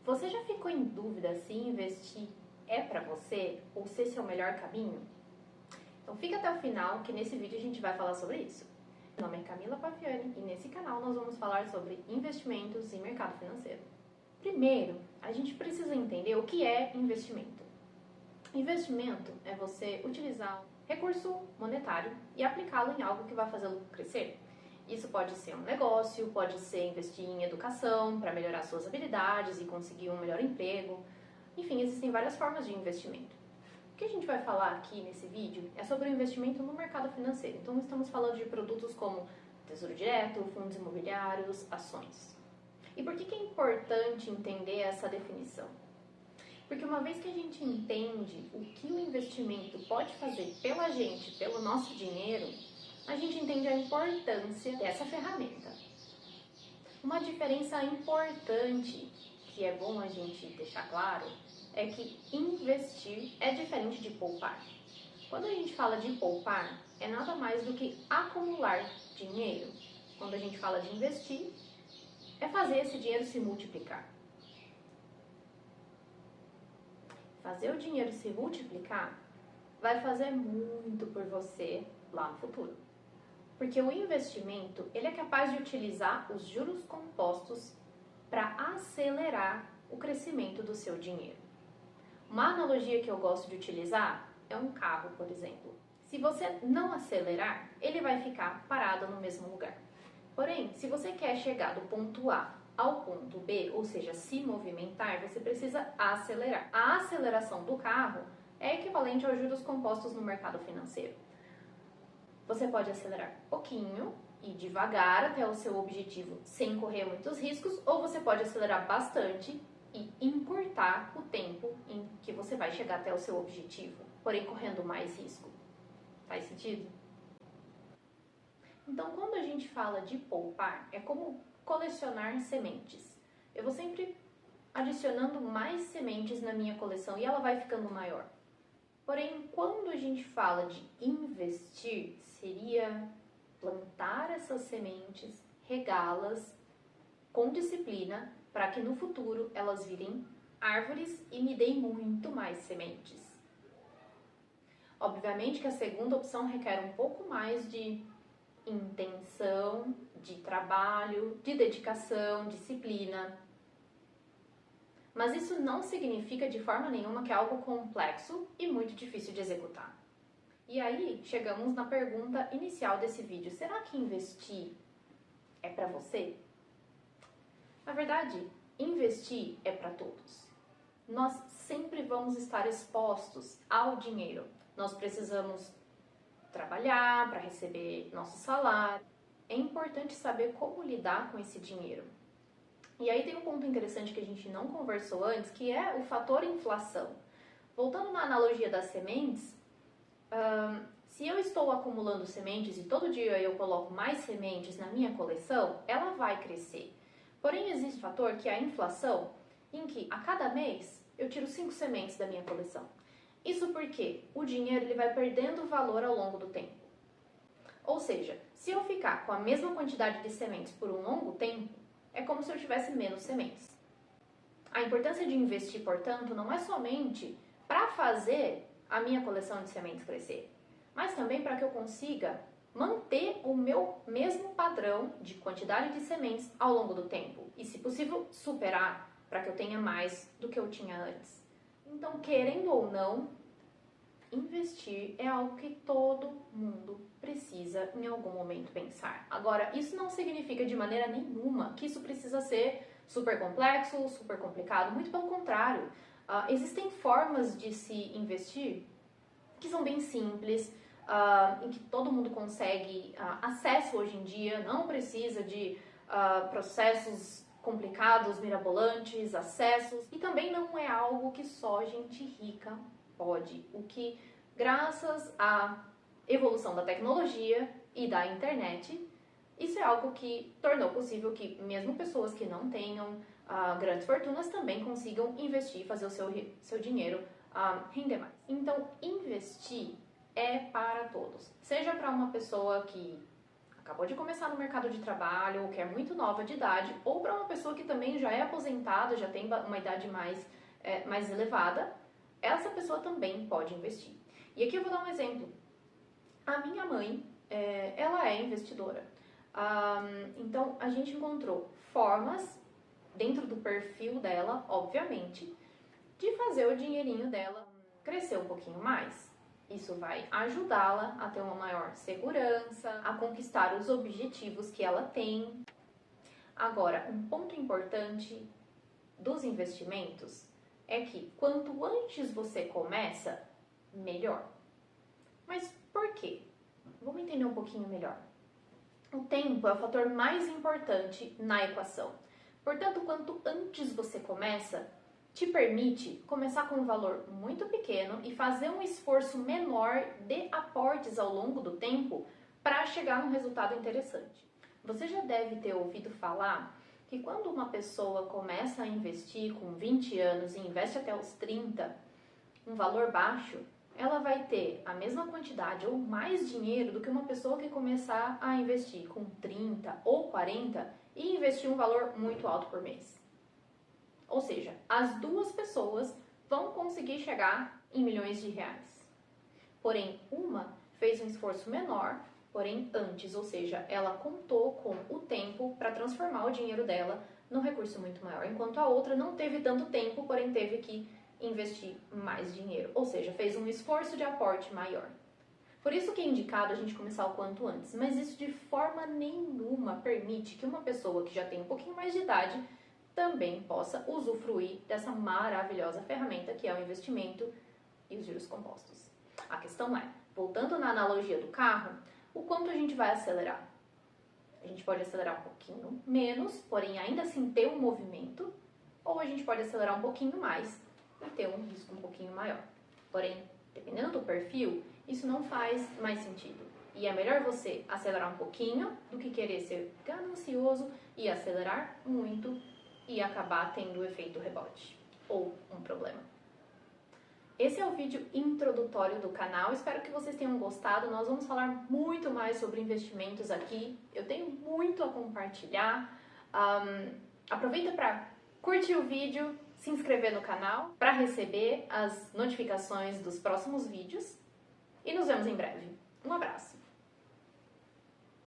Você já ficou em dúvida se investir é para você ou se esse é o melhor caminho? Então fica até o final que nesse vídeo a gente vai falar sobre isso. Meu nome é Camila Paviani e nesse canal nós vamos falar sobre investimentos e mercado financeiro. Primeiro, a gente precisa entender o que é investimento. Investimento é você utilizar um recurso monetário e aplicá-lo em algo que vai fazê-lo crescer. Isso pode ser um negócio, pode ser investir em educação para melhorar suas habilidades e conseguir um melhor emprego. Enfim, existem várias formas de investimento. O que a gente vai falar aqui nesse vídeo é sobre o investimento no mercado financeiro. Então, estamos falando de produtos como tesouro direto, fundos imobiliários, ações. E por que é importante entender essa definição? Porque uma vez que a gente entende o que o investimento pode fazer pela gente, pelo nosso dinheiro, a gente entende a importância dessa ferramenta. Uma diferença importante que é bom a gente deixar claro é que investir é diferente de poupar. Quando a gente fala de poupar, é nada mais do que acumular dinheiro. Quando a gente fala de investir, é fazer esse dinheiro se multiplicar. Fazer o dinheiro se multiplicar vai fazer muito por você lá no futuro. Porque o investimento, ele é capaz de utilizar os juros compostos para acelerar o crescimento do seu dinheiro. Uma analogia que eu gosto de utilizar é um carro, por exemplo. Se você não acelerar, ele vai ficar parado no mesmo lugar. Porém, se você quer chegar do ponto A ao ponto B, ou seja, se movimentar, você precisa acelerar. A aceleração do carro é equivalente aos juros compostos no mercado financeiro. Você pode acelerar pouquinho e devagar até o seu objetivo sem correr muitos riscos, ou você pode acelerar bastante e encurtar o tempo em que você vai chegar até o seu objetivo, porém correndo mais risco. Faz sentido? Então, quando a gente fala de poupar, é como colecionar sementes. Eu vou sempre adicionando mais sementes na minha coleção e ela vai ficando maior. Porém, quando a gente fala de investir, seria plantar essas sementes, regá-las com disciplina, para que no futuro elas virem árvores e me deem muito mais sementes. Obviamente que a segunda opção requer um pouco mais de intenção, de trabalho, de dedicação, disciplina. Mas isso não significa de forma nenhuma que é algo complexo e muito difícil de executar. E aí, chegamos na pergunta inicial desse vídeo. Será que investir é para você? Na verdade, investir é para todos. Nós sempre vamos estar expostos ao dinheiro. Nós precisamos trabalhar para receber nosso salário. É importante saber como lidar com esse dinheiro. E aí tem um ponto interessante que a gente não conversou antes, que é o fator inflação. Voltando na analogia das sementes, se eu estou acumulando sementes e todo dia eu coloco mais sementes na minha coleção, ela vai crescer. Porém, existe um fator que é a inflação, em que a cada mês eu tiro 5 sementes da minha coleção. Isso porque o dinheiro ele vai perdendo valor ao longo do tempo. Ou seja, se eu ficar com a mesma quantidade de sementes por um longo tempo, é como se eu tivesse menos sementes. A importância de investir, portanto, não é somente para fazer a minha coleção de sementes crescer, mas também para que eu consiga manter o meu mesmo padrão de quantidade de sementes ao longo do tempo e, se possível, superar para que eu tenha mais do que eu tinha antes. Então, querendo ou não, investir é algo que todo mundo precisa em algum momento pensar. Agora, isso não significa de maneira nenhuma que isso precisa ser super complexo, super complicado. Muito pelo contrário. Existem formas de se investir que são bem simples, em que todo mundo consegue acesso hoje em dia, não precisa de processos complicados, mirabolantes, acessos. E também não é algo que só gente rica pode, o que, graças à evolução da tecnologia e da internet, isso é algo que tornou possível que mesmo pessoas que não tenham grandes fortunas também consigam investir e fazer o seu dinheiro render mais. Então, investir é para todos. Seja para uma pessoa que acabou de começar no mercado de trabalho, ou que é muito nova de idade, ou para uma pessoa que também já é aposentada, já tem uma idade mais elevada, essa pessoa também pode investir. E aqui eu vou dar um exemplo. A minha mãe, ela é investidora. Então, a gente encontrou formas, dentro do perfil dela, obviamente, de fazer o dinheirinho dela crescer um pouquinho mais. Isso vai ajudá-la a ter uma maior segurança, a conquistar os objetivos que ela tem. Agora, um ponto importante dos investimentos é que quanto antes você começa, melhor. Mas por quê? Vamos entender um pouquinho melhor. O tempo é o fator mais importante na equação. Portanto, quanto antes você começa, te permite começar com um valor muito pequeno e fazer um esforço menor de aportes ao longo do tempo para chegar num resultado interessante. Você já deve ter ouvido falar que quando uma pessoa começa a investir com 20 anos e investe até os 30, um valor baixo, ela vai ter a mesma quantidade ou mais dinheiro do que uma pessoa que começar a investir com 30 ou 40 e investir um valor muito alto por mês. Ou seja, as duas pessoas vão conseguir chegar em milhões de reais. Porém, uma fez um esforço menor, porém antes, ou seja, ela contou com o tempo para transformar o dinheiro dela num recurso muito maior, enquanto a outra não teve tanto tempo, porém teve que investir mais dinheiro, ou seja, fez um esforço de aporte maior. Por isso que é indicado a gente começar o quanto antes, mas isso de forma nenhuma permite que uma pessoa que já tem um pouquinho mais de idade também possa usufruir dessa maravilhosa ferramenta que é o investimento e os juros compostos. A questão é, voltando na analogia do carro, o quanto a gente vai acelerar? A gente pode acelerar um pouquinho menos, porém ainda assim ter um movimento, ou a gente pode acelerar um pouquinho mais e ter um risco um pouquinho maior. Porém, dependendo do perfil, isso não faz mais sentido. E é melhor você acelerar um pouquinho do que querer ser ganancioso e acelerar muito e acabar tendo o efeito rebote ou um problema. Esse é o vídeo introdutório do canal, espero que vocês tenham gostado. Nós vamos falar muito mais sobre investimentos aqui, eu tenho muito a compartilhar. Aproveita para curtir o vídeo, se inscrever no canal para receber as notificações dos próximos vídeos e nos vemos em breve. Um abraço!